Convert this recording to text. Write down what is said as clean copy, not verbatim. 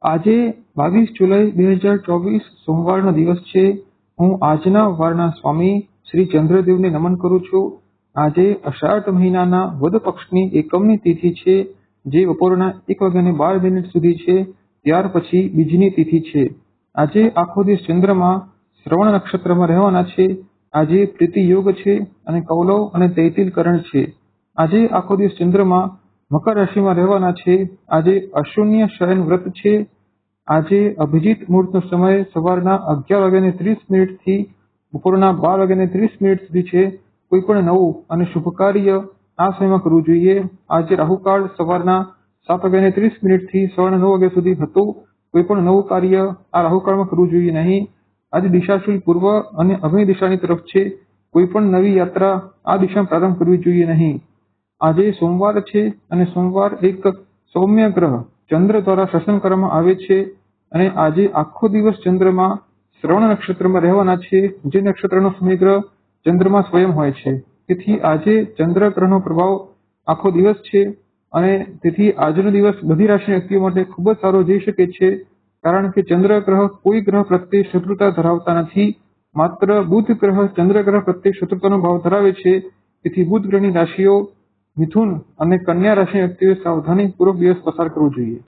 આજે 22 જુલાઈ 2024 સોમવારનો દિવસ છે. હું આજના વારના સ્વામી શ્રી ચંદ્રદેવને નમન કરું છું. આજે અષાઢ મહિનાના વદ પક્ષની એકમની તિથિ છે, જે બપોરના 1:12 સુધી છે. ત્યાર પછી બીજની તિથિ છે. આજે આખો દિવસ ચંદ્રમા શ્રવણ નક્ષત્રમાં રહેવાના છે. આજે પ્રીતિ યોગ છે અને કૌલવ અને તૈતિલ કરણ છે. આજે આખો દિવસ ચંદ્રમા મકર રાશિમાં રહેવાના છે. આજે અશૂન્ય શયન વ્રત છે. આજે અભિજીત મુહૂર્તનો સમય સવારના 11:30 થી બપોરના 12:30 સુધી છે. કોઈ પણ નવું અને શુભ કાર્ય આ સમયમાં કરવું જોઈએ. આજે રાહુકાળ સવારના 7:30 થી સવારના 9 વાગ્યા સુધી હતો. કોઈ પણ નવું કાર્ય આ રાહુકાળમાં કરવું જોઈએ નહીં. આજે દિશાશુલ પૂર્વ અને અગ્નિ દિશાની તરફ છે. કોઈ પણ નવી યાત્રા આ દિશામાં પ્રારંભ કરવી જોઈએ નહીં. આજે સોમવાર છે અને સોમવાર એક સૌમ્ય ગ્રહ ચંદ્ર દ્વારા શાસન કરવામાં આવે છે અને આજે આખો દિવસ ચંદ્રમા શ્રવણ નક્ષત્રમાં રહેવાના છે, જે નક્ષત્રનો સમયગ્રહ ચંદ્રમા સ્વયં હોય છે. તેથી આજે ચંદ્ર ગ્રહનો પ્રભાવ આખો દિવસ છે અને તેથી આજનો દિવસ બધી રાશિના વ્યક્તિઓ માટે ખૂબ જ સારો જઈ શકે છે, કારણ કે ચંદ્ર ગ્રહ કોઈ ગ્રહ પ્રત્યે શત્રુતા ધરાવતા નથી. માત્ર બુધ ગ્રહ ચંદ્ર ગ્રહ પ્રત્યે શત્રુતાનો ભાવ ધરાવે છે. તેથી બુધ ગ્રહની રાશિઓ મિથુન અને કન્યા રાશિના વ્યક્તિઓએ સાવધાનીપૂર્વક દિવસ પસાર કરવો જોઈએ.